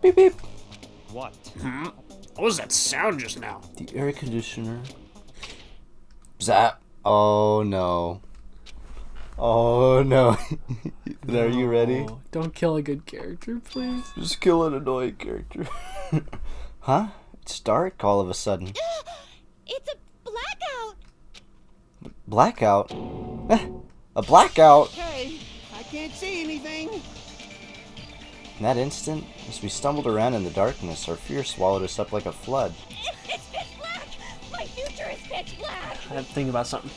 Beep beep. What? What was that sound just now? The air conditioner. Zap. Oh no. Oh no. Are you ready? Don't kill a good character, please. Just kill an annoying character. Huh? It's dark all of a sudden. It's a blackout. Blackout? A blackout? Hey, I can't see anything. In that instant, as we stumbled around in the darkness, our fear swallowed us up like a flood. It's pitch black. My future is pitch black. I had to think about something.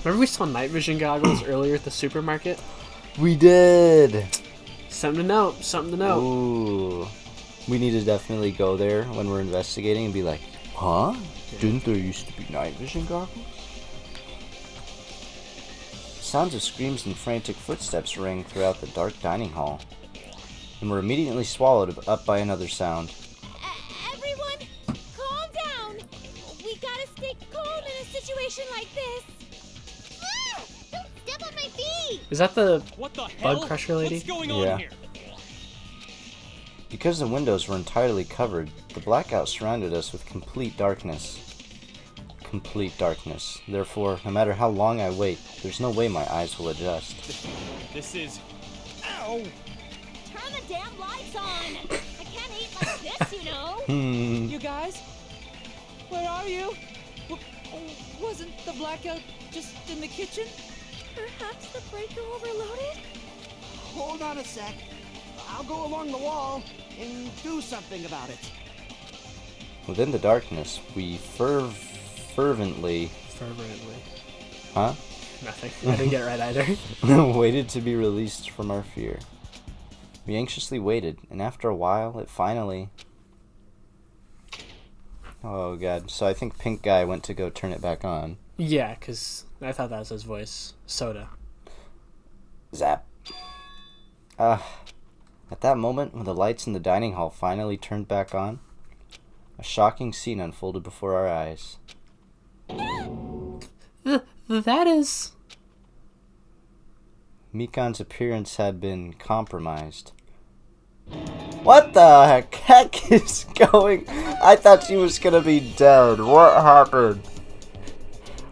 Remember we saw night vision goggles earlier at the supermarket? We did! Something to note. Something to note. Ooh. We need to definitely go there when we're investigating and be like, huh? Didn't there used to be night vision goggles? Sounds of screams and frantic footsteps rang throughout the dark dining hall, and were immediately swallowed up by another sound. Everyone, calm down. We gotta stay calm in a situation like this. Ah! Don't step on my feet. Is that the What the hell? bug crusher lady? What's going Yeah. on here? Because the windows were entirely covered, the blackout surrounded us with complete darkness. Complete darkness. Therefore, no matter how long I wait, there's no way my eyes will adjust. This is... Ow! Turn the damn lights on. I can't eat like this, you know. You guys, where are you? Wasn't the blackout just in the kitchen? Perhaps the breaker overloaded? Hold on a sec. I'll go along the wall and do something about it. Within the darkness, we fervently... Huh? Nothing. I didn't get it right either. waited to be released from our fear. We anxiously waited, and after a while, it finally... Oh god, so I think Pink Guy went to go turn it back on. Yeah, because I thought that was his voice. Soda. Zap. At that moment, when the lights in the dining hall finally turned back on, a shocking scene unfolded before our eyes. That is... Mikan's appearance had been compromised. What the heck is going? I thought she was gonna be dead. What happened?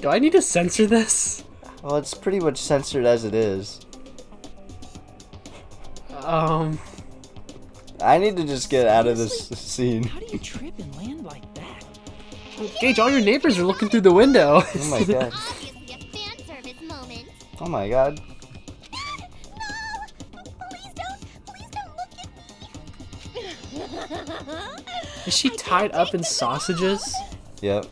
Do I need to censor this? Well, it's pretty much censored as it is. I need to just get out of this scene. How do you trip and land like that? Gage, all your neighbors are looking through the window. Oh my god. Obviously a fan service moment. Oh my god. No! Please don't look at me. Is she tied up in sausages? Yep.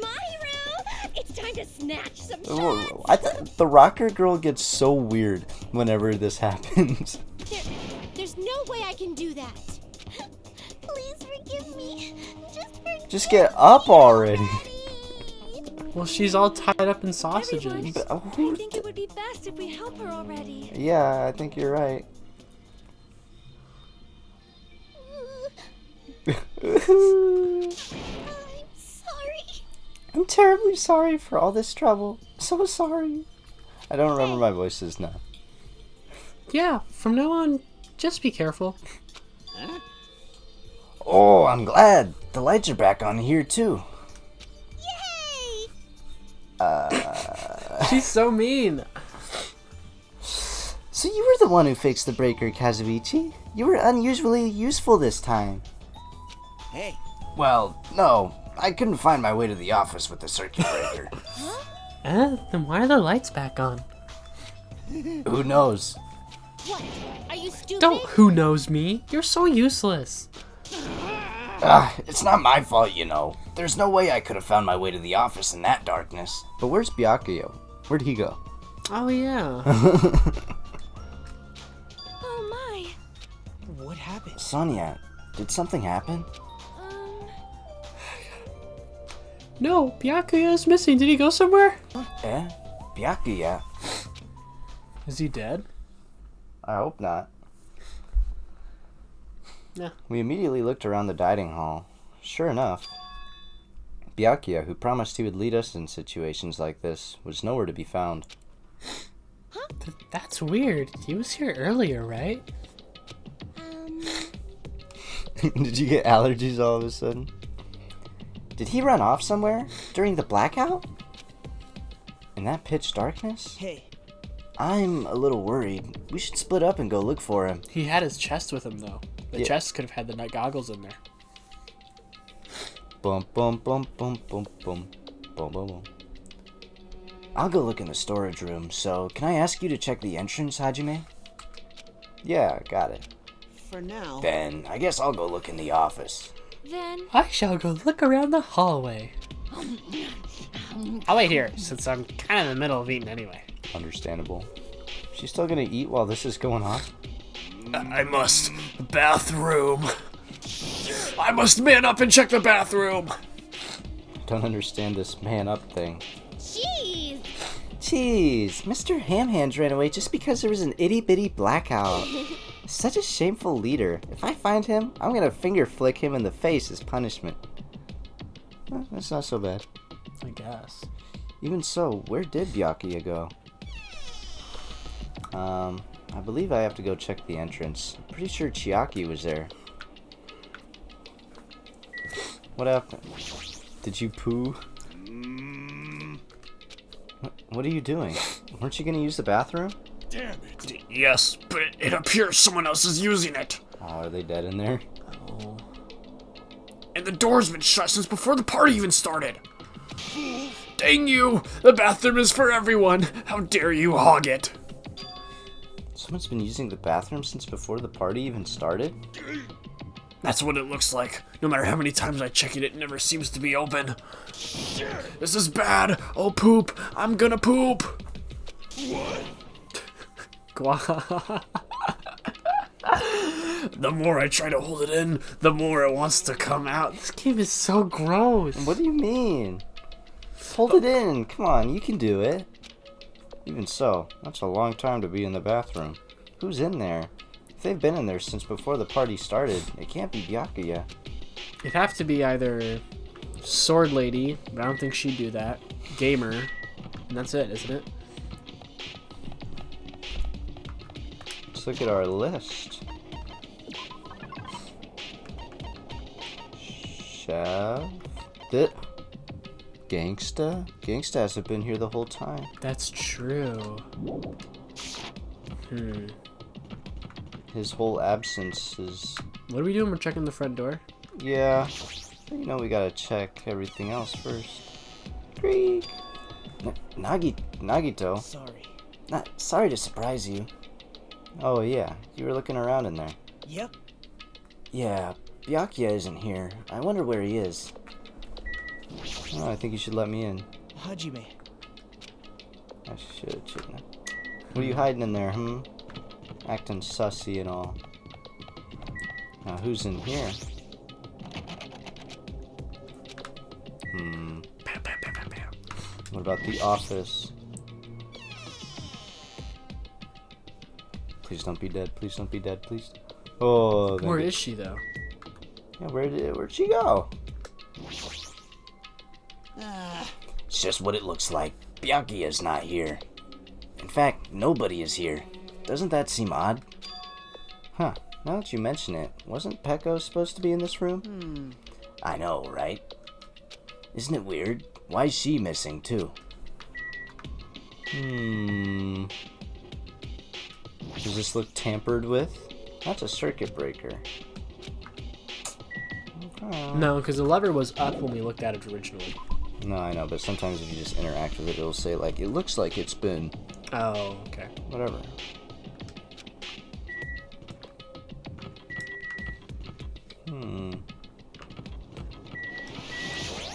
My hero! It's time to snatch some Whoa, shots. I thought the rocker girl gets so weird whenever this happens. There's no way I can do that. Please forgive me. Just get up already. Well, she's all tied up in sausages. Everyone, But, I think it would be best if we help her already. Yeah, I think you're right. I'm sorry. I'm terribly sorry for all this trouble. So sorry. I don't remember my voices now. Yeah, from now on, just be careful. Oh, I'm glad. The lights are back on here too. Yay! She's so mean. So you were the one who fixed the breaker, Kazuichi. You were unusually useful this time. Hey, Well, no. I couldn't find my way to the office with the circuit breaker. Then why are the lights back on? Who knows? What? Are you stupid? Don't who knows me. You're so useless. It's not my fault, you know. There's no way I could have found my way to the office in that darkness. But where's Byakuya? Where'd he go? Oh, yeah. Oh my. what happened? Sonia, did something happen? No, Byakuya is missing. Did he go somewhere? Eh? Byakuya? Is he dead? I hope not. Yeah. We immediately looked around the dining hall. Sure enough, Byakuya, who promised he would lead us in situations like this, was nowhere to be found. That's weird. He was here earlier, right? Did you get allergies all of a sudden? Did he run off somewhere during the blackout? In that pitch darkness? Hey, I'm a little worried. We should split up and go look for him. He had his chest with him, though. The Yeah. chest could have had the night goggles in there. Bum bum bum bum bum bum bum bum bum. I'll go look in the storage room, so can I ask you to check the entrance, Hajime? Yeah, got it. for now. Then I guess I'll go look in the office. Then, I shall go look around the hallway. I'll wait here, since I'm kind of in the middle of eating anyway. Understandable. She's still gonna eat while this is going on? I must. Bathroom. I must man up and check the bathroom. Don't understand this man up thing. jeez! Jeez, Mr. Hamhands ran away just because there was an itty-bitty blackout. Such a shameful leader. If I find him, I'm gonna finger flick him in the face as punishment. Well, that's not so bad. I guess. Even so, where did Byakuya go? I believe I have to go check the entrance. Pretty sure Chiaki was there. What happened? Did you poo? What are you doing? Weren't you gonna use the bathroom? Damn it. Yes, but it appears someone else is using it. Oh, are they dead in there? Oh. And the door's been shut since before the party even started. Dang you! The bathroom is for everyone. How dare you hog it? Someone's been using the bathroom since before the party even started? That's what it looks like. No matter how many times I check it, it never seems to be open. This is bad. Oh, poop. I'm gonna poop. The more I try to hold it in, the more it wants to come out. This game is so gross. What do you mean? Hold it in. Come on, you can do it. Even so, that's a long time to be in the bathroom. Who's in there? If they've been in there since before the party started, it can't be Byakuya. It'd have to be either Sword Lady, but I don't think she'd do that. Gamer, and that's it, isn't it? Let's look at our list. Chef. Gangsta? Gangsta hasn't been here the whole time. That's true. His whole absence is... What are we doing? We're checking the front door? Yeah. You know we gotta check everything else first. Creak. Nagito. Sorry. Sorry to surprise you. Oh yeah, you were looking around in there. Yep. Yeah, Byakuya isn't here. I wonder where he is. Oh, I think you should let me in. Hajime. I shouldn't. What are you hiding in there, Acting sussy and all. Now, who's in here? What about the office? Please don't be dead. Please don't be dead. Please. Oh, Where is she, though? Yeah, where'd she go? Ah, It's just what it looks like. Byakuya's not here. In fact, nobody is here. Doesn't that seem odd? Huh, now that you mention it, wasn't Peko supposed to be in this room? I know, right? Isn't it weird? Why is she missing, too? Does this look tampered with? That's a circuit breaker. No, because the lever was up when we looked at it originally. No, I know, but sometimes if you just interact with it, it'll say, like, it looks like it's been... Oh, okay. whatever.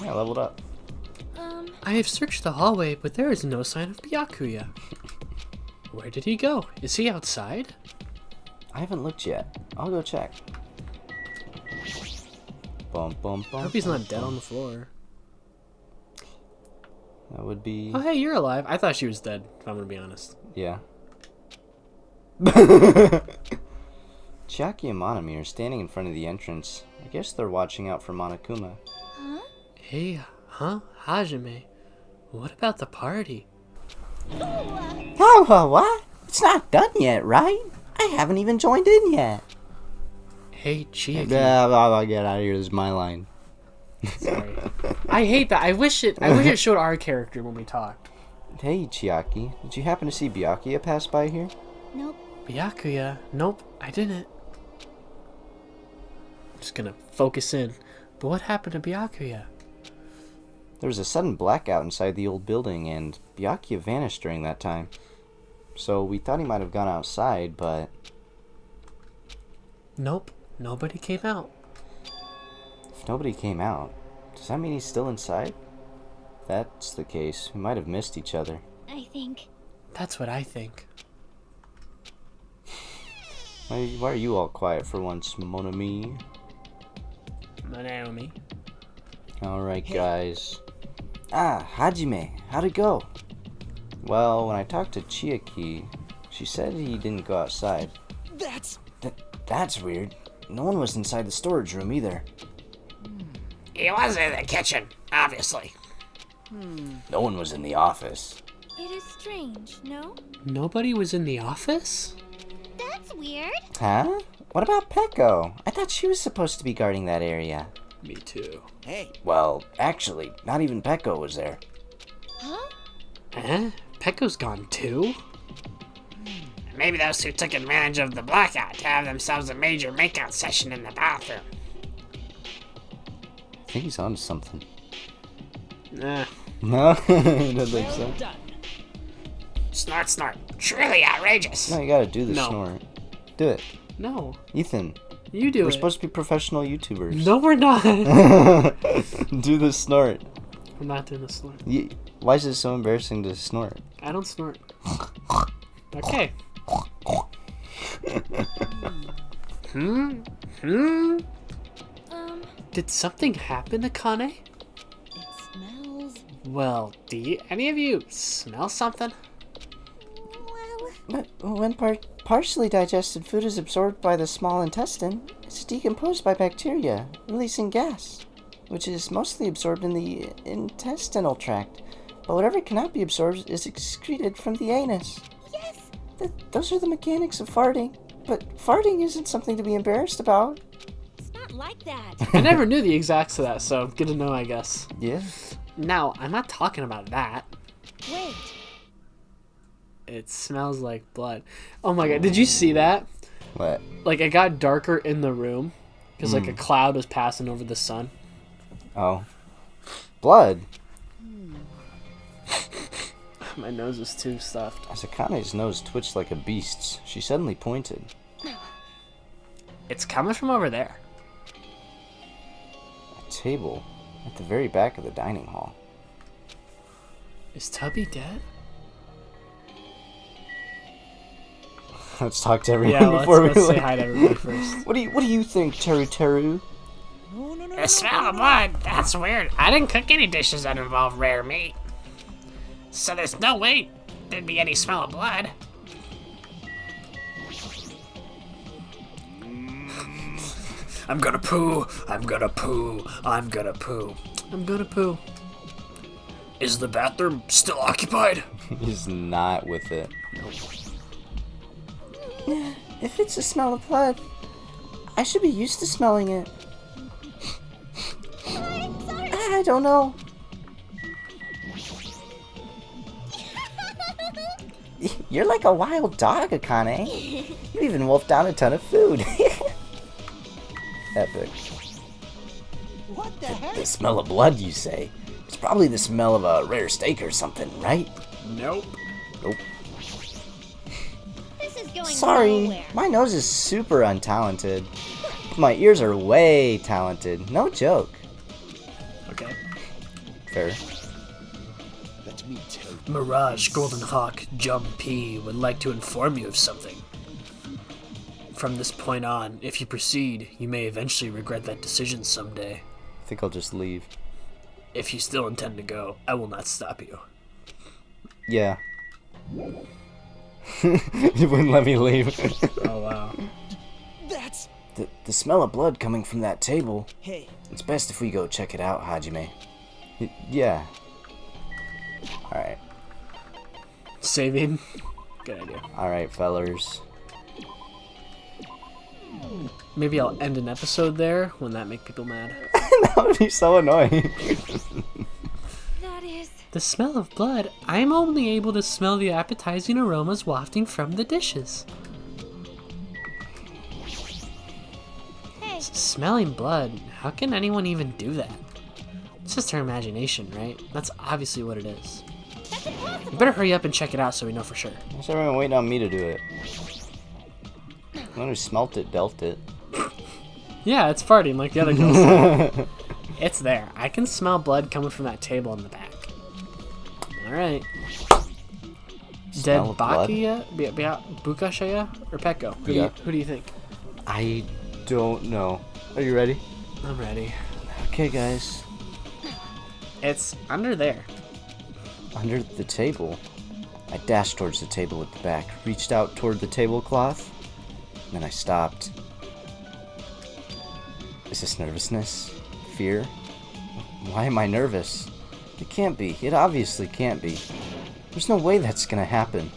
Yeah, leveled up. I have searched the hallway, but there is no sign of Byakuya. Where did he go? Is he outside? I haven't looked yet. I'll go check. Bum, bum, I bum, hope he's bum, not dead bum. on the floor. That would be... Oh, hey, you're alive. I thought she was dead, if I'm gonna be honest. Yeah. Chiaki and Monami are standing in front of the entrance. I guess they're watching out for Monokuma. Hey, Hajime. What about the party? Oh, what? It's not done yet, right? I haven't even joined in yet. hate Chiaki. Get out of here. This is my line. Sorry. I hate that. I wish it showed our character when we talked. Hey, Chiaki. Did you happen to see Byakuya pass by here? Nope. Byakuya. Nope, I didn't. Just gonna focus in. But what happened to Byakuya? There was a sudden blackout inside the old building, and Byakuya vanished during that time. So we thought he might have gone outside, but... Nope, nobody came out. If nobody came out, does that mean he's still inside? If that's the case, we might have missed each other. I think. That's what I think. Why are you all quiet for once, mon ami? Naomi. Alright, guys. Hajime, how'd it go? Well, when I talked to Chiaki, she said he didn't go outside. That's weird. No one was inside the storage room either. He was in the kitchen, obviously. No one was in the office. It is strange, no? Nobody was in the office? That's weird. Huh? What about Peko? I thought she was supposed to be guarding that area. Me too. Well, actually, not even Peko was there. Huh? Eh? Pekko's gone too? Maybe those two took advantage of the blackout to have themselves a major makeout session in the bathroom. I think he's onto something. Nah. No? You don't think so? Snort, snort. Truly outrageous. No, you gotta do the No. snort. Do it. No. Ethan, You do we're it. supposed to be professional YouTubers. No, we're not. Do the snort. I'm not doing the snort. Why is it so embarrassing to snort? I don't snort. Okay. Hmm? Did something happen to Kane? It smells. Well, do any of you smell something? Well, When partially digested food is absorbed by the small intestine, it's decomposed by bacteria, releasing gas, which is mostly absorbed in the intestinal tract. But whatever cannot be absorbed is excreted from the anus. yes. Those are the mechanics of farting. But farting isn't something to be embarrassed about. It's not like that. I never knew the exacts of that, so good to know, I guess. Yeah. Now, I'm not talking about that. Wait. It smells like blood. Oh my god, did you see that? What? Like, it got darker in the room because, like, a cloud was passing over the sun. Oh. Blood? My nose is too stuffed. Asakane's nose twitched like a beast's. She suddenly pointed. It's coming from over there. A table at the very back of the dining hall. Is Tubby dead? Let's talk to everyone Yeah, before let's we say leave. hi to everybody first. What do you think, Teru Teru? The smell of blood? That's weird. I didn't cook any dishes that involve rare meat. So there's no way there'd be any smell of blood. I'm gonna poo. I'm gonna poo. I'm gonna poo. I'm gonna poo. Is the bathroom still occupied? He's not with it. If it's a smell of blood, I should be used to smelling it. Sorry. I don't know. You're like a wild dog, Akane. You even wolfed down a ton of food. Epic. What the heck? The smell of blood, you say? It's probably the smell of a rare steak or something, right? Nope. Nope. This is going Sorry, nowhere. my nose is super untalented. My ears are way talented. No joke. Okay. Fair. Mirage, Golden Hawk, Jump P would like to inform you of something. From this point on, if you proceed, you may eventually regret that decision someday. I think I'll just leave. If you still intend to go, I will not stop you. Yeah. You wouldn't let me leave. Oh, wow. That's... The smell of blood coming from that table. Hey, It's best if we go check it out, Hajime. Yeah. Alright. Saving. Good idea. Alright, fellers. Maybe I'll end an episode there. Wouldn't that make people mad? That would be so annoying. That is. The smell of blood. I'm only able to smell the appetizing aromas wafting from the dishes. Hey, Smelling blood. How can anyone even do that? It's just her imagination, right? That's obviously what it is. that's impossible. You better hurry up and check it out so we know for sure. Why's everyone waiting on me to do it? The one who smelt it, dealt it. Yeah, it's farting like the other girls. It's there. I can smell blood coming from that table in the back. Alright. Dead Smell of blood? Byakuya? Bukashaya? Or Peko? Who do you think? I don't know. Are you ready? I'm ready. Okay, guys. It's under there. Under the table. I dashed towards the table at the back, reached out toward the tablecloth, and then I stopped. Is this nervousness? Fear? Why am I nervous? It can't be. It obviously can't be. There's no way that's gonna happen.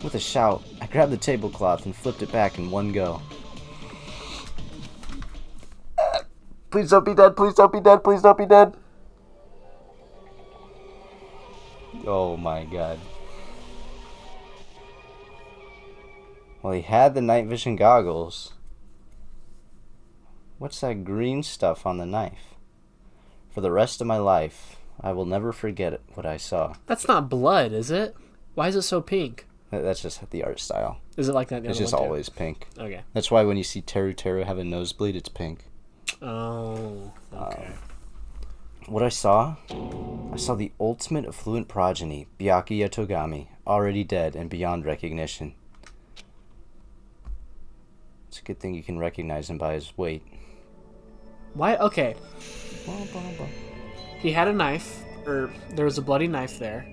With a shout, I grabbed the tablecloth and flipped it back in one go. Please don't be dead, please don't be dead, please don't be dead. Oh my god. Well, he had the night vision goggles. What's that green stuff on the knife? For the rest of my life, I will never forget what I saw. That's not blood, is it? Why is it so pink? That's just the art style. Is it like that? in the It's other just one, too? always pink. Okay. That's why when you see Teru have a nosebleed, it's pink. Oh, okay. What I saw the ultimate affluent progeny, Byakuya Togami, already dead and beyond recognition. It's a good thing you can recognize him by his weight. Why? Okay. He had a knife, or there was a bloody knife there,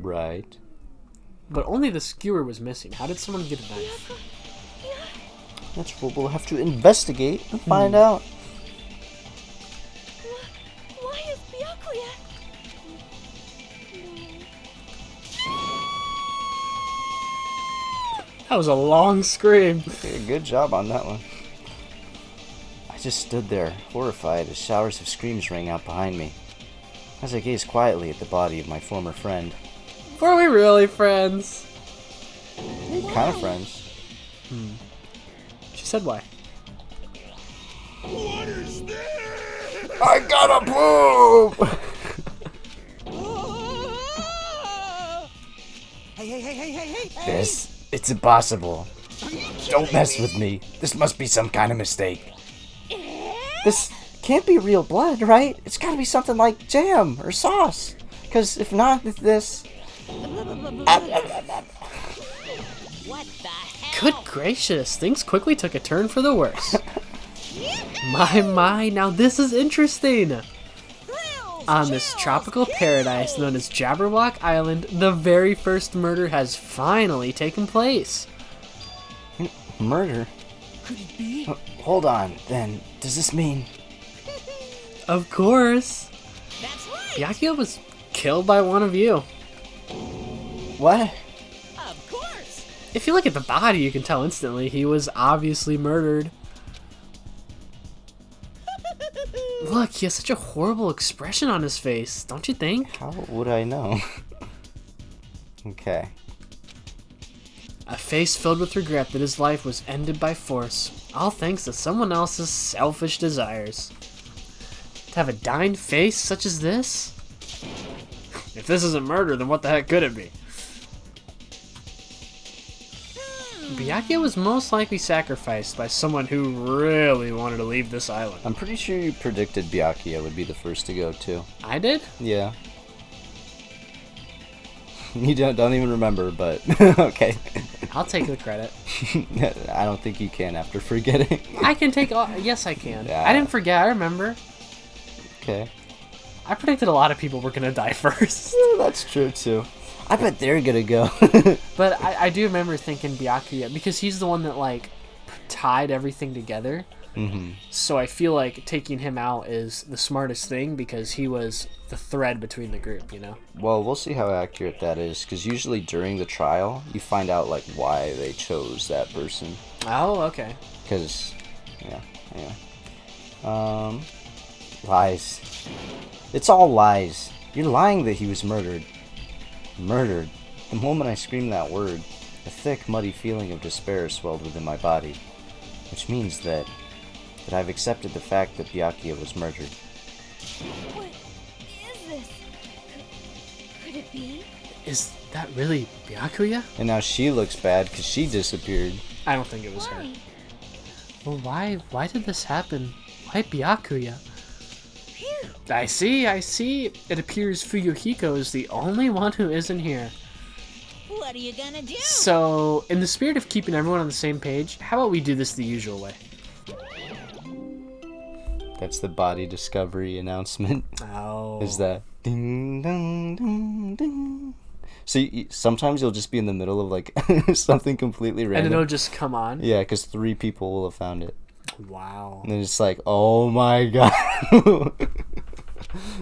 Right. but only the skewer was missing. How did someone get a knife? That's what we'll have to investigate and find out. Why is Byakuya? That was a long scream. Okay, good job on that one. I just stood there, horrified, as showers of screams rang out behind me. As I gazed quietly at the body of my former friend. Were we really friends? Kind of friends. She said why. I gotta poop! Hey! It's impossible. Don't mess with me. This must be some kind of mistake. This can't be real blood, right? It's gotta be something like jam or sauce. Because if not, this... What the hell? Good gracious, things quickly took a turn for the worse. My, now this is interesting. On this tropical paradise known as Jabberwock Island, the very first murder has finally taken place. Murder? Could it be? Hold on, then. Does this mean... Of course. That's right. Byakuya was killed by one of you. What? Of course. If you look at the body, you can tell instantly he was obviously murdered. Look, he has such a horrible expression on his face, don't you think? How would I know? Okay. A face filled with regret that his life was ended by force, all thanks to someone else's selfish desires. To have a dying face such as this? If this isn't murder, then what the heck could it be? Byakuya was most likely sacrificed by someone who really wanted to leave this island. I'm pretty sure you predicted Byakuya would be the first to go, too. I did? Yeah. You don't even remember, but okay. I'll take the credit. I don't think you can after forgetting. I can take all... Yes, I can. Yeah. I didn't forget, I remember. Okay. I predicted a lot of people were gonna die first. Yeah, that's true, too. I bet they're gonna go. But I do remember thinking Byakuya, because he's the one that, like, tied everything together. Mm-hmm. So I feel like taking him out is the smartest thing, because he was the thread between the group, you know? Well, we'll see how accurate that is, because usually during the trial, you find out, like, why they chose that person. Oh, okay. Because Yeah. Lies. It's all lies. You're lying that he was murdered. Murdered. The moment I screamed that word, a thick, muddy feeling of despair swelled within my body, which means that I've accepted the fact that Byakuya was murdered. What is this? Could it be? Is that really Byakuya? And now she looks bad because she disappeared. I don't think it was her. Why? Well, why did this happen? Why Byakuya? Phew. I see. It appears Fuyuhiko is the only one who isn't here. What are you gonna do? So, in the spirit of keeping everyone on the same page, how about we do this the usual way? That's the body discovery announcement. Oh. Is that ding ding ding ding? So sometimes you'll just be in the middle of like something completely random. And it'll just come on? Yeah, because 3 people will have found it. Wow. And then it's like, oh my god.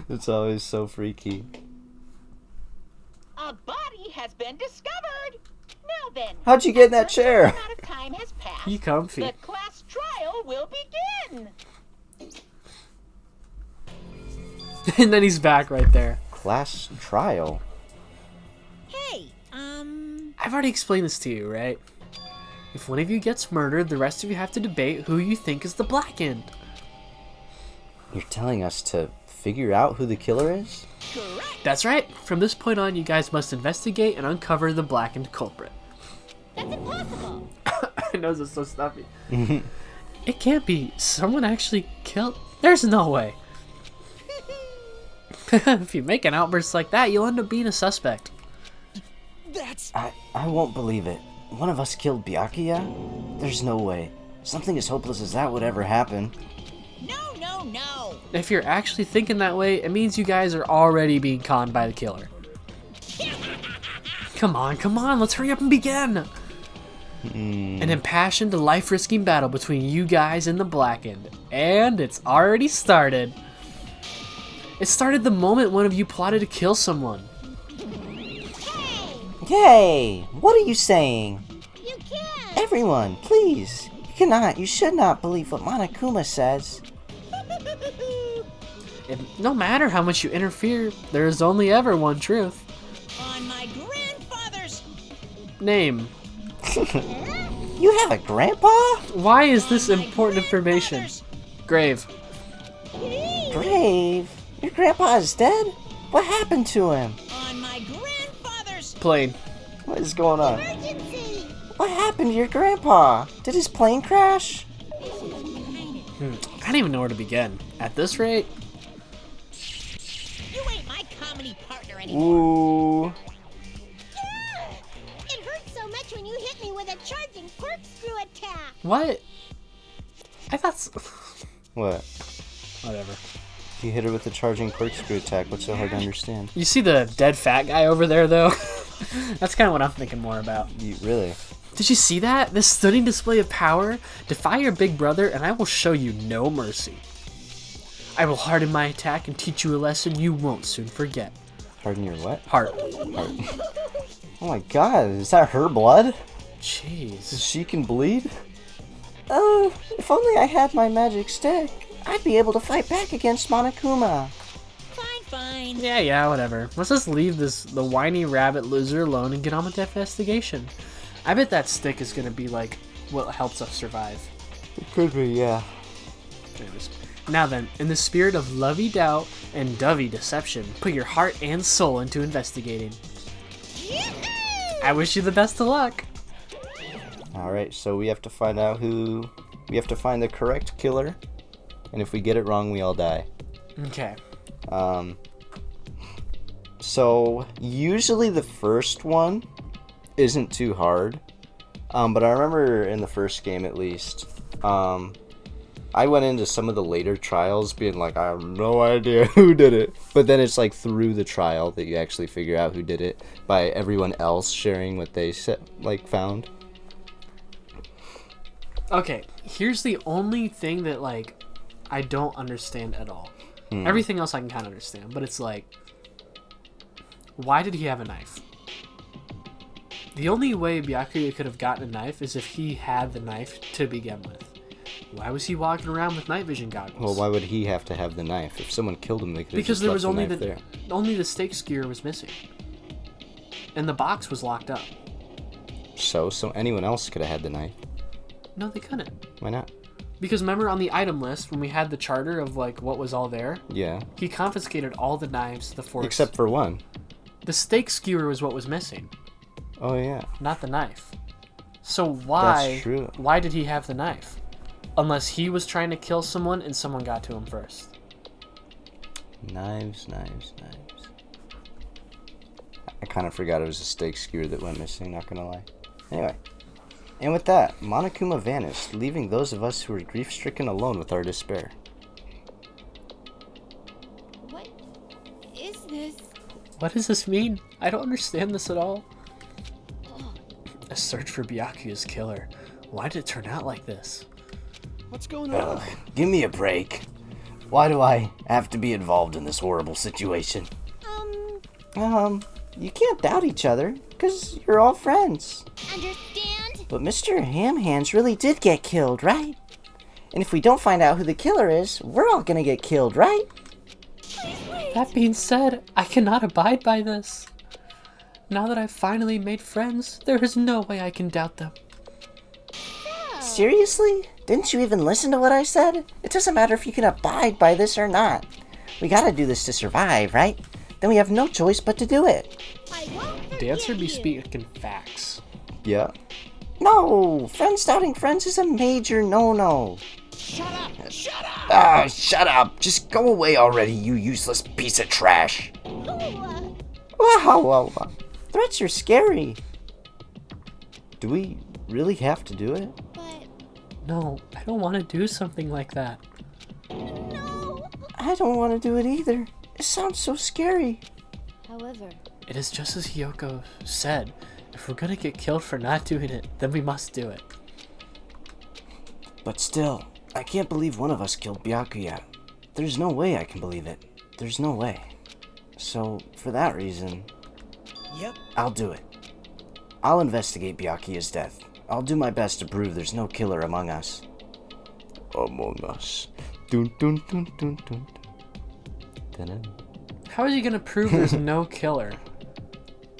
It's always so freaky. A body has been discovered. Now then, How'd you get in that a certain chair? amount of time has passed. Be comfy. The class trial will begin. And then he's back right there. Class trial? Hey, I've already explained this to you, right? If one of you gets murdered, the rest of you have to debate who you think is the black end. You're telling us to figure out who the killer is? Correct. That's right. From this point on, you guys must investigate and uncover the blackened culprit. that's impossible. My nose is so stuffy. It can't be. Someone actually killed... There's no way. If you make an outburst like that, you'll end up being a suspect. That's... I won't believe it. One of us killed Byakuya? There's no way. Something as hopeless as that would ever happen. No, no, no. If you're actually thinking that way, it means you guys are already being conned by the killer. Come on, let's hurry up and begin! An impassioned, life-risking battle between you guys and the Blackened. And it's already started. It started the moment one of you plotted to kill someone. Hey, what are you saying? You can't. Everyone, please. You should not believe what Monokuma says. No matter how much you interfere, there is only ever one truth. On my grandfather's. Name. You have a grandpa? Why is this important information? Grave. Grave? Your grandpa is dead? What happened to him? On my grandfather's. Plane. What is going on? Emergency. What happened to your grandpa? Did his plane crash? I don't even know where to begin. At this rate, You ain't my comedy partner anymore. Ooh. It hurt so much when you hit me with a charging corkscrew attack. what? I thought... What? Whatever. You hit her with a charging corkscrew attack. What's so hard to understand? You see the dead fat guy over there, though? That's kind of what I'm thinking more about. You really? Did you see that? This stunning display of power? Defy your big brother, and I will show you no mercy. I will harden my attack and teach you a lesson you won't soon forget. Harden your what? Heart. Heart. Oh my god, is that her blood? Jeez. She can bleed? Oh, if only I had my magic stick, I'd be able to fight back against Monokuma. Fine, fine. Yeah, whatever. Let's just leave the whiny rabbit loser alone and get on with the investigation. I bet that stick is gonna be like what helps us survive. It could be, yeah. Anyways. Now then, in the spirit of lovey-doubt and dovey deception, put your heart and soul into investigating. Yee-hoo! I wish you the best of luck. Alright, so we have to find out who... We have to find the correct killer. And if we get it wrong, we all die. Okay. So, usually the first one isn't too hard. But I remember in the first game, at least, I went into some of the later trials being like, I have no idea who did it. But then it's like through the trial that you actually figure out who did it by everyone else sharing what they found. Okay, here's the only thing that, like, I don't understand at all. Everything else I can kind of understand, but it's like, why did he have a knife? The only way Byakuya could have gotten a knife is if he had the knife to begin with. Why was he walking around with night vision goggles? Well, why would he have to have the knife? If someone killed him, they could have Because just there left was the only knife there. only the steak skewer was missing. And the box was locked up. So anyone else could have had the knife. No, they couldn't. Why not? Because remember on the item list, when we had the charter of like what was all there, Yeah. he confiscated all the knives, the forks. Except for one. The steak skewer was what was missing, Oh, yeah. not the knife. So why? That's true. Why did he have the knife? Unless he was trying to kill someone and someone got to him first. Knives. I kind of forgot it was a steak skewer that went missing, not gonna lie. Anyway. And with that, Monokuma vanished, leaving those of us who were grief-stricken alone with our despair. What is this? What does this mean? I don't understand this at all. A search for Byakuya's killer. Why did it turn out like this? What's going on? Ugh, give me a break. Why do I have to be involved in this horrible situation? You can't doubt each other, because you're all friends. Understand? But Mr. Ham Hands really did get killed, right? And if we don't find out who the killer is, we're all gonna get killed, right? That being said, I cannot abide by this. Now that I've finally made friends, there is no way I can doubt them. Seriously? Didn't you even listen to what I said? It doesn't matter if you can abide by this or not. We gotta do this to survive, right? Then we have no choice but to do it. I won't forgive Dancer be you. speaking facts. Yeah. No! Friends doubting friends is a major no-no. Shut up! Shut up! Ah, shut up! Just go away already, you useless piece of trash. Ooh, Wow. Threats are scary. Do we really have to do it? but No, I don't want to do something like that. no. I don't want to do it either. It sounds so scary. However, It is just as Hiyoko said. If we're gonna get killed for not doing it, then we must do it. But still, I can't believe one of us killed Byakuya. There's no way I can believe it. There's no way. So, for that reason, Yep. I'll do it. I'll investigate Byakuya's death. I'll do my best to prove there's no killer among us. Among us. Dun dun dun dun dun. Dun. How is he gonna prove there's no killer?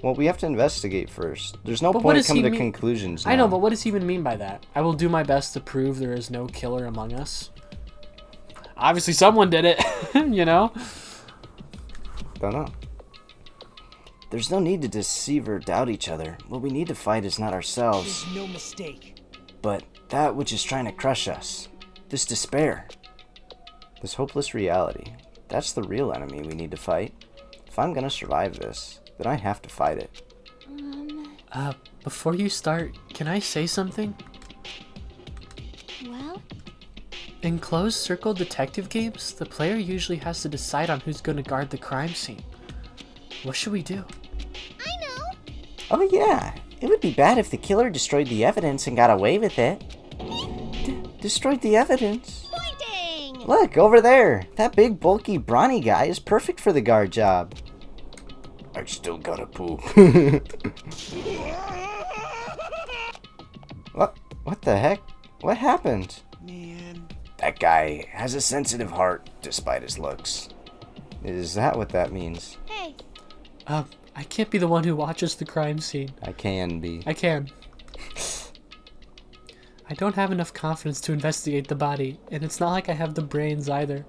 Well, we have to investigate first. There's no But what point does he coming to mean- conclusions I know, now. but what does he even mean by that? I will do my best to prove there is no killer among us. Obviously someone did it, you know? Don't know. There's no need to deceive or doubt each other. What we need to fight is not ourselves, There's no mistake. but that which is trying to crush us. This despair. This hopeless reality. That's the real enemy we need to fight. If I'm gonna survive this, then I have to fight it. Before you start, can I say something? Well, In closed circle detective games, the player usually has to decide on who's gonna guard the crime scene. What should we do? I know. Oh yeah, it would be bad if the killer destroyed the evidence and got away with it. Destroyed the evidence? Pointing. Look, over there. That big, bulky, brawny guy is perfect for the guard job. I still gotta poop. What the heck? What happened? Man. That guy has a sensitive heart, despite his looks. Is that what that means? Hey, I can't be the one who watches the crime scene. I can be. I can. I don't have enough confidence to investigate the body, and it's not like I have the brains either.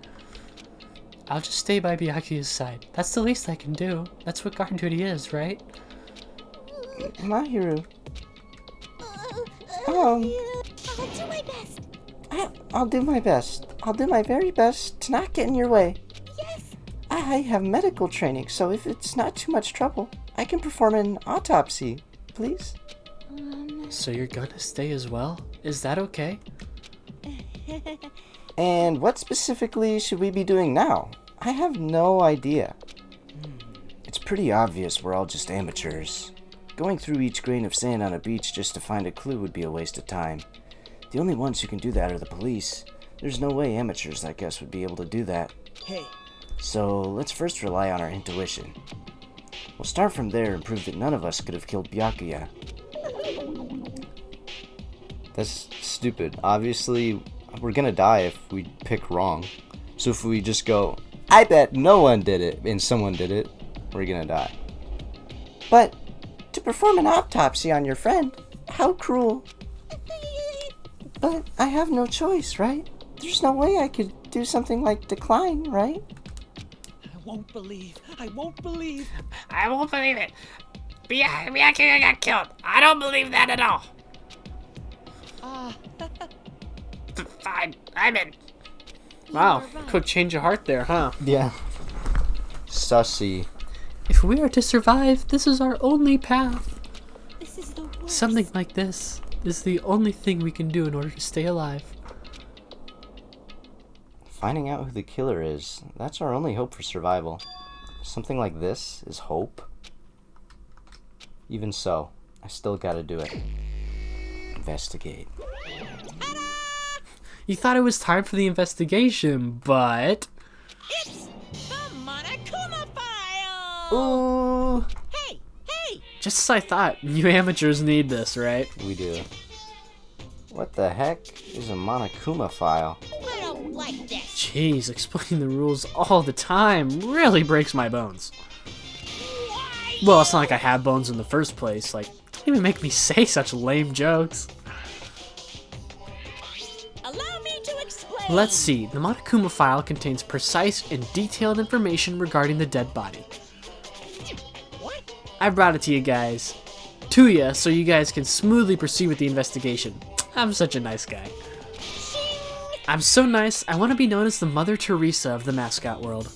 I'll just stay by Byakuya's side. That's the least I can do. That's what guard duty is, right? Mahiru, I'll do my best. I'll do my best. I'll do my very best to not get in your way. Yes. I have medical training, so if it's not too much trouble, I can perform an autopsy, please. So you're gonna stay as well? Is that okay? And what specifically should we be doing now? I have no idea. It's pretty obvious we're all just amateurs. Going through each grain of sand on a beach just to find a clue would be a waste of time. The only ones who can do that are the police. There's no way amateurs like us would be able to do that. Hey. So let's first rely on our intuition. We'll start from there and prove that none of us could have killed Byakuya. That's stupid. Obviously, we're gonna die if we pick wrong. So if we just go, I bet no one did it, and someone did it, we're gonna die. But to perform an autopsy on your friend, how cruel. But I have no choice, right? There's no way I could do something like decline, right? I won't believe. I won't believe. I won't believe it. Byakuya got killed. I don't believe that at all. Fine, I'm in. Wow, quick change of heart there, huh? Yeah. Sussy. If we are to survive, this is our only path. This is the worst. Something like this is the only thing we can do in order to stay alive. Finding out who the killer is, that's our only hope for survival. Something like this is hope. Even so, I still gotta do it. Investigate. You thought it was time for the investigation, but... It's the Monokuma file. Ooh, Hey, hey. Just as I thought, you amateurs need this, right? we do. What the heck is a Monokuma file? I don't like this. Jeez, explaining the rules all the time really breaks my bones. Well, it's not like I had bones in the first place. Like, don't even make me say such lame jokes. Allow me to explain. Let's see. The Monokuma file contains precise and detailed information regarding the dead body. What? I brought it to you guys. To you, so you guys can smoothly proceed with the investigation. I'm such a nice guy. I'm so nice, I want to be known as the Mother Teresa of the mascot world.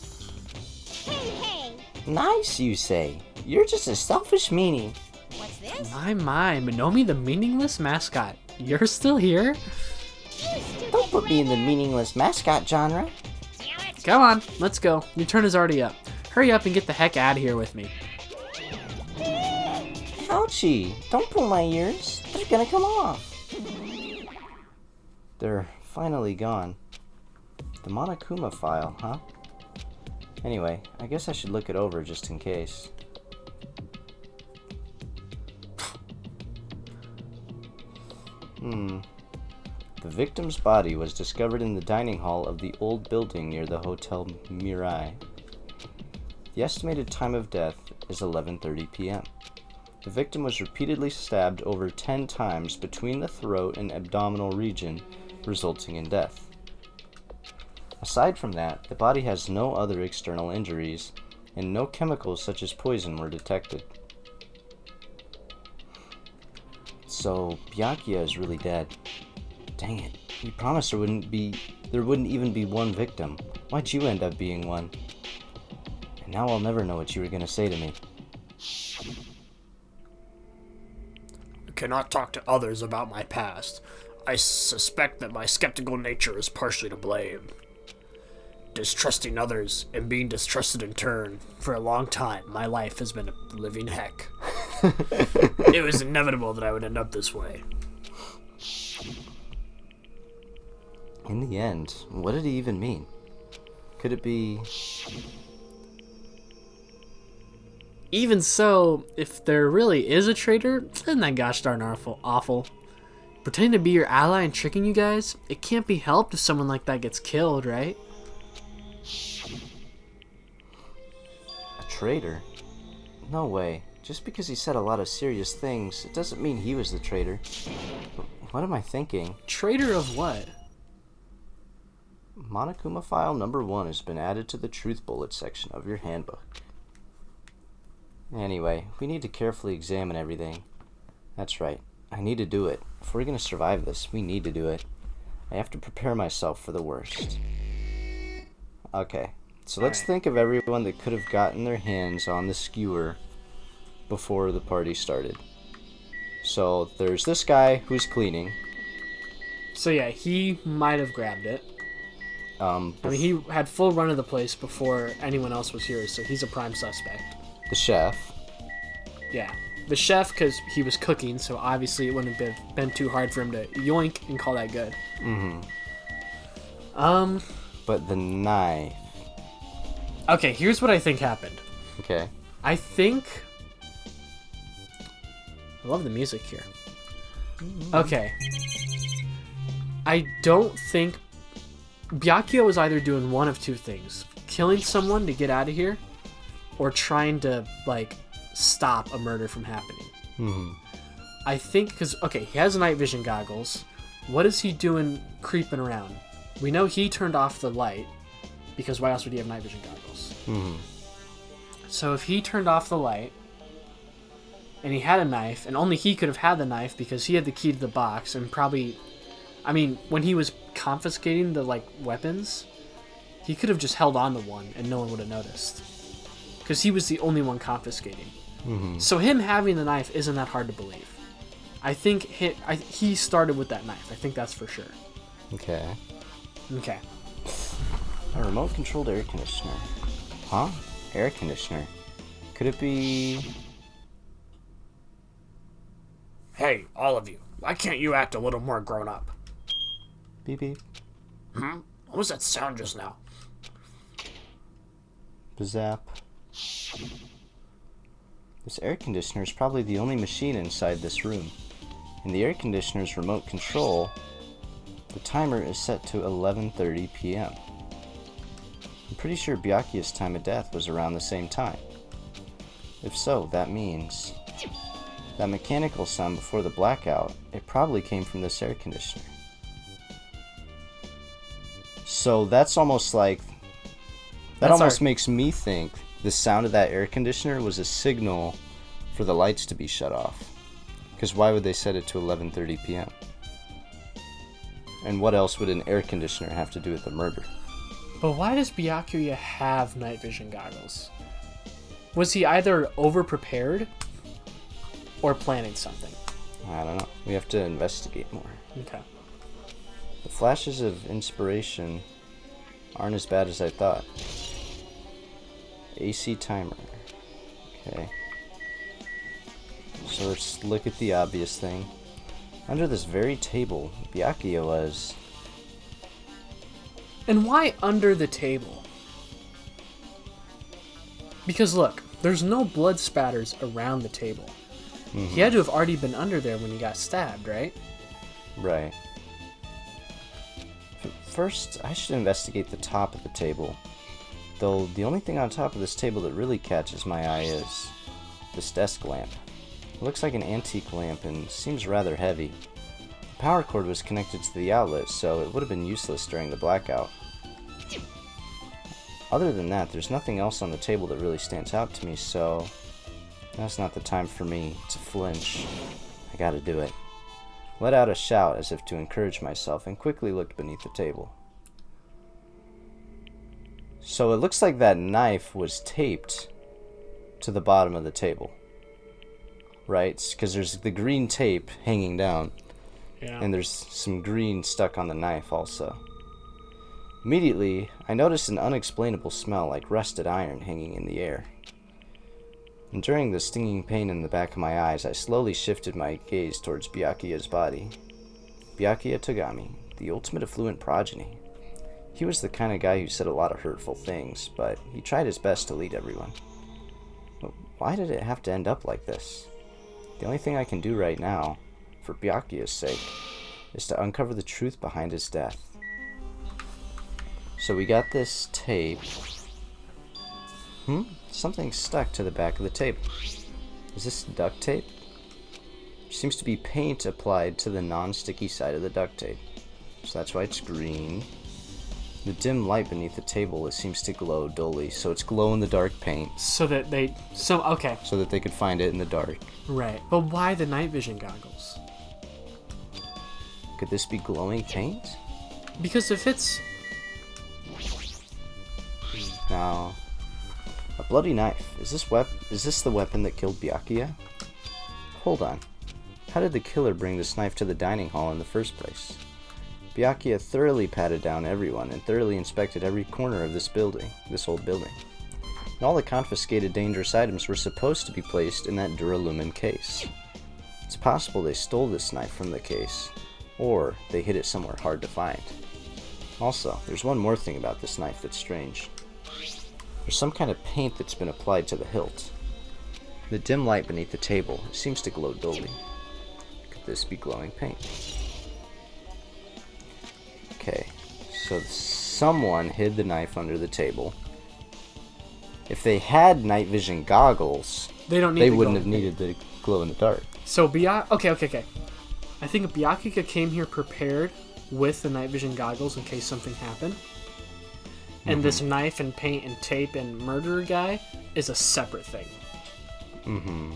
Hey, hey. Nice, you say. You're just a selfish meanie. What's this? My, Minomi the meaningless mascot. You're still here? Don't put me in the meaningless mascot genre. Come on, let's go. Your turn is already up. Hurry up and get the heck out of here with me. Ouchie, don't pull my ears. They're gonna come off. They're finally gone. The Monokuma file, huh? Anyway, I guess I should look it over just in case. The victim's body was discovered in the dining hall of the old building near the Hotel Mirai. The estimated time of death is 11:30 p.m. The victim was repeatedly stabbed over 10 times between the throat and abdominal region, resulting in death. Aside from that, the body has no other external injuries, and no chemicals such as poison were detected. So, Byakuya is really dead. Dang it, you promised there wouldn't even be one victim. Why'd you end up being one? And now I'll never know what you were gonna say to me. I cannot talk to others about my past. I suspect that my skeptical nature is partially to blame. Distrusting others and being distrusted in turn. For a long time, my life has been a living heck. It was inevitable that I would end up this way. In the end, what did he even mean? Could it be... Even so, if there really is a traitor, isn't that gosh darn awful? Pretending to be your ally and tricking you guys, it can't be helped if someone like that gets killed, right? a traitor? No way. Just because he said a lot of serious things, it doesn't mean he was the traitor. What am I thinking? Traitor of what? Monokuma file number 1 has been added to the truth bullet section of your handbook. Anyway, we need to carefully examine everything. That's right. I need to do it. If we're going to survive this, we need to do it. I have to prepare myself for the worst. Okay, so let's think of everyone that could have gotten their hands on the skewer before the party started. So there's this guy who's cleaning. So yeah, he might have grabbed it. I mean, he had full run of the place before anyone else was here, so he's a prime suspect. The chef. Yeah. The chef, because he was cooking, so obviously it wouldn't have been too hard for him to yoink and call that good. But the knife. Okay, here's what I think happened. Okay. I think... I love the music here. Okay. I don't think Byakuya was either doing one of two things: killing someone to get out of here, or trying to like stop a murder from happening. I think because he has night vision goggles. What is he doing creeping around? We know he turned off the light because why else would he have night vision goggles? So if he turned off the light and he had a knife, and only he could have had the knife because he had the key to the box, and probably, I mean, when he was confiscating the like weapons, he could have just held on to one and no one would have noticed because he was the only one confiscating. So him having the knife isn't that hard to believe. I think he started with that knife. I think that's for sure. Okay. Okay. A remote-controlled air conditioner. Huh? Air conditioner. Could it be... Hey, all of you. Why can't you act a little more grown up? Beep beep. What was that sound just now? Bazap. This air conditioner is probably the only machine inside this room. In the air conditioner's remote control, the timer is set to 11:30 p.m. I'm pretty sure Byakuya's time of death was around the same time. If so, that means that mechanical sound before the blackout, it probably came from this air conditioner. So that's almost like... That almost makes me think the sound of that air conditioner was a signal for the lights to be shut off. Because why would they set it to 11:30 p.m.? And what else would an air conditioner have to do with the murder? But why does Byakuya have night vision goggles? Was he either over-prepared or planning something? I don't know. We have to investigate more. Okay. The flashes of inspiration aren't as bad as I thought. AC timer. Okay. So let's look at the obvious thing. Under this very table, Byakuya was... And why under the table? Because look, there's no blood spatters around the table. He had to have already been under there when he got stabbed, right? Right. First, I should investigate the top of the table. Though the only thing on top of this table that really catches my eye is this desk lamp. It looks like an antique lamp and seems rather heavy. The power cord was connected to the outlet, so it would have been useless during the blackout. Other than that, there's nothing else on the table that really stands out to me, so now's not the time for me to flinch. I gotta do it. Let out a shout as if to encourage myself and quickly looked beneath the table. So it looks like that knife was taped to the bottom of the table. Right? Because there's the green tape hanging down. Yeah. And there's some green stuck on the knife also. Immediately, I noticed an unexplainable smell like rusted iron hanging in the air. And during the stinging pain in the back of my eyes, I slowly shifted my gaze towards Byakuya's body. Byakuya Togami, the ultimate affluent progeny. He was the kind of guy who said a lot of hurtful things, but he tried his best to lead everyone. But why did it have to end up like this? The only thing I can do right now, for Byakuya's sake, is to uncover the truth behind his death. So we got this tape. Something stuck to the back of the table. Is this duct tape? There seems to be paint applied to the non-sticky side of the duct tape. So that's why it's green. The dim light beneath the table, it seems to glow dully, so it's glow-in-the-dark paint. Okay. So that they could find it in the dark. Right. But why the night vision goggles? Could this be glowing paint? Because if it's... Now, a bloody knife. Is this the weapon that killed Byakuya? Hold on. How did the killer bring this knife to the dining hall in the first place? Byakuya thoroughly patted down everyone and thoroughly inspected every corner of this old building. And all the confiscated dangerous items were supposed to be placed in that Duralumin case. It's possible they stole this knife from the case, or they hid it somewhere hard to find. Also, there's one more thing about this knife that's strange. There's some kind of paint that's been applied to the hilt. The dim light beneath the table seems to glow dully. Could this be glowing paint? So someone hid the knife under the table. If they had night vision goggles, They don't need. they the wouldn't glow. have needed the glow in the dark. So okay. I think Byakuya came here prepared with the night vision goggles in case something happened. And this knife and paint and tape and murderer guy is a separate thing. Mm-hmm.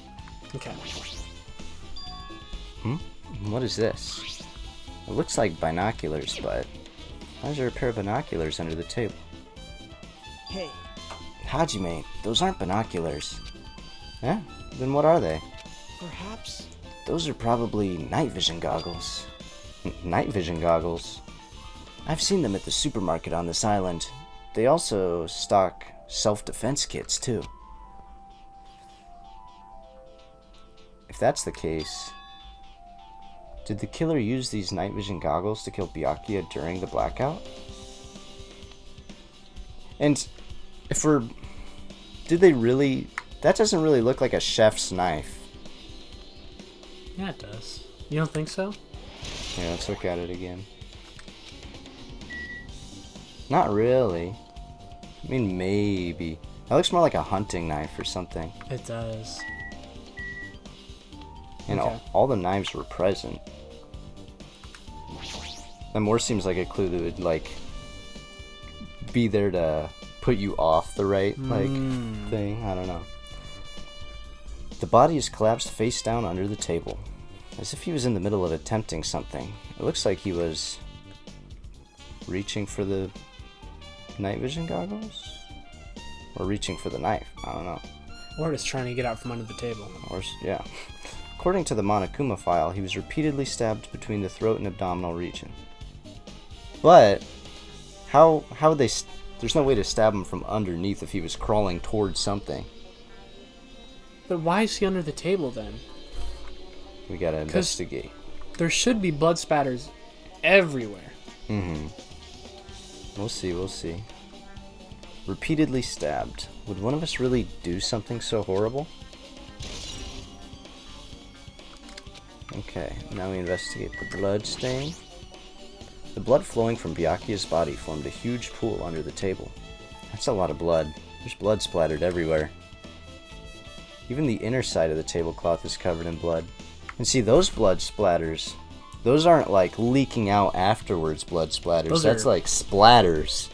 Okay. What is this? It looks like binoculars, but why is there a pair of binoculars under the table? Hey, Hajime, those aren't binoculars. Huh? Then what are they? perhaps. Those are probably night vision goggles. Night vision goggles? I've seen them at the supermarket on this island. They also stock self-defense kits, too. If that's the case, did the killer use these night vision goggles to kill Byakuya during the blackout? And if we're... Did they really... That doesn't really look like a chef's knife. Yeah, it does. You don't think so? Yeah, let's look at it again. Not really. I mean, maybe. That looks more like a hunting knife or something. It does. And Okay. all the knives were present. That more seems like a clue that would, like, be there to put you off the right, thing. I don't know. The body is collapsed face down under the table, as if he was in the middle of attempting something. It looks like he was reaching for the night vision goggles? Or reaching for the knife. I don't know. Or just trying to get out from under the table. Or, yeah. According to the Monokuma file, he was repeatedly stabbed between the throat and abdominal region. But, how would they... There's no way to stab him from underneath if he was crawling towards something. But why is he under the table then? We gotta investigate. There should be blood spatters everywhere. We'll see. Repeatedly stabbed. Would one of us really do something so horrible? Okay, now we investigate the blood stain. The blood flowing from Byakuya's body formed a huge pool under the table. That's a lot of blood. There's blood splattered everywhere. Even the inner side of the tablecloth is covered in blood. And see, those blood splatters, those aren't like leaking out afterwards blood splatters. That's like splatters.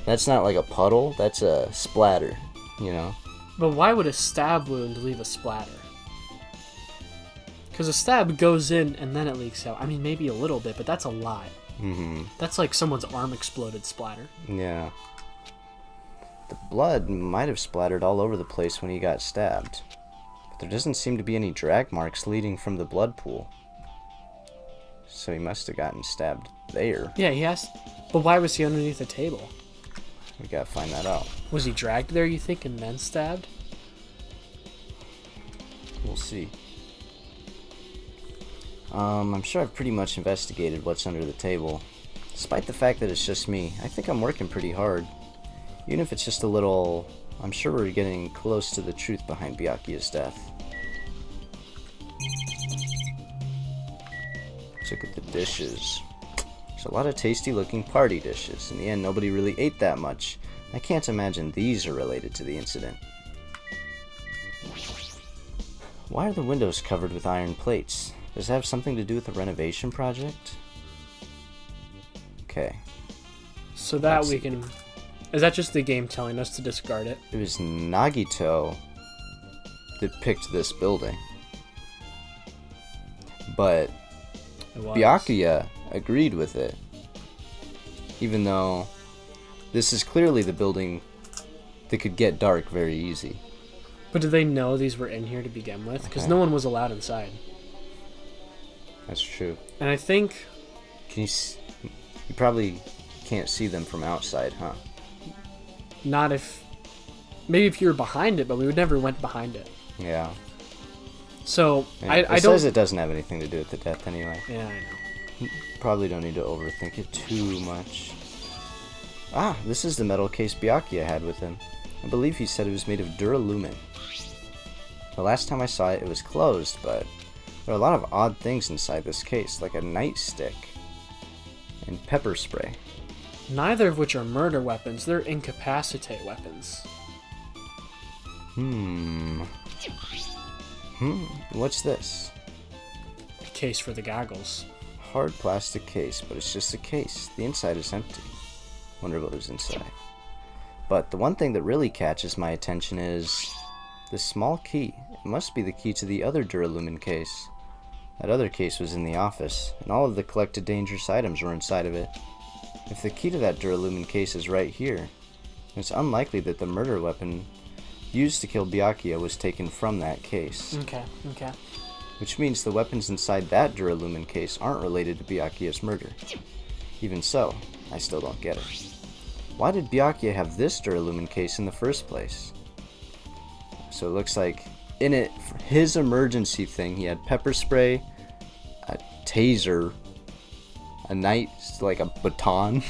That's not like a puddle, that's a splatter, you know? But why would a stab wound leave a splatter? Because a stab goes in and then it leaks out. I mean, maybe a little bit, but that's a lot. That's like someone's arm exploded splatter. Yeah. The blood might have splattered all over the place when he got stabbed. But there doesn't seem to be any drag marks leading from the blood pool. So he must have gotten stabbed there. Yeah, he has. But why was he underneath the table? We gotta find that out. Was he dragged there, you think, and then stabbed? We'll see. I'm sure I've pretty much investigated what's under the table. Despite the fact that it's just me, I think I'm working pretty hard. Even if it's just a little... I'm sure we're getting close to the truth behind Byakuya's death. Let's look at the dishes. There's a lot of tasty looking party dishes. In the end, nobody really ate that much. I can't imagine these are related to the incident. Why are the windows covered with iron plates? Does it have something to do with the renovation project? Okay. So that Let's we see. can... Is that just the game telling us to discard it? It was Nagito that picked this building. But It was. Byakuya agreed with it. Even though this is clearly the building that could get dark very easy. But did they know these were in here to begin with? Because no one was allowed inside. That's true. And I think... You probably can't see them from outside, huh? Not if... Maybe if you were behind it, but we would never went behind it. Yeah. So, Yeah, I it don't... says it doesn't have anything to do with the death anyway. Yeah, I know. Probably don't need to overthink it too much. Ah, this is the metal case Byakuya had with him. I believe he said it was made of duralumin. The last time I saw it, it was closed, but there are a lot of odd things inside this case, like a nightstick and pepper spray. Neither of which are murder weapons, they're incapacitate weapons. What's this? A case for the goggles. Hard plastic case, but it's just a case. The inside is empty. Wonder what was inside. But the one thing that really catches my attention is this small key. It must be the key to the other Duralumin case. That other case was in the office, and all of the collected dangerous items were inside of it. If the key to that Duralumin case is right here, it's unlikely that the murder weapon used to kill Byakuya was taken from that case. Okay. Which means the weapons inside that Duralumin case aren't related to Byakuya's murder. Even so, I still don't get it. Why did Byakuya have this Duralumin case in the first place? So it looks like in it, for his emergency thing, he had pepper spray, a taser, a knife, like a baton,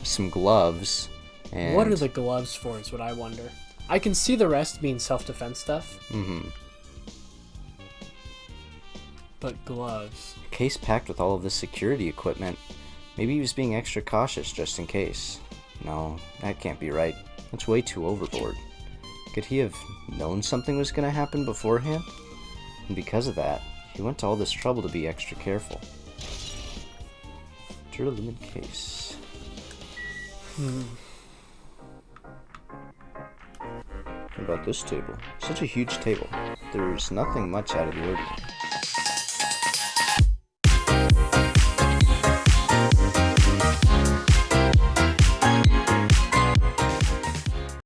some gloves, and... What are the gloves for is what I wonder. I can see the rest being self-defense stuff. But gloves. A case packed with all of this security equipment. Maybe he was being extra cautious just in case. No, that can't be right. That's way too overboard. Could he have known something was going to happen beforehand? And because of that, he went to all this trouble to be extra careful. Duralumin case. What about this table? Such a huge table. There's nothing much out of the ordinary.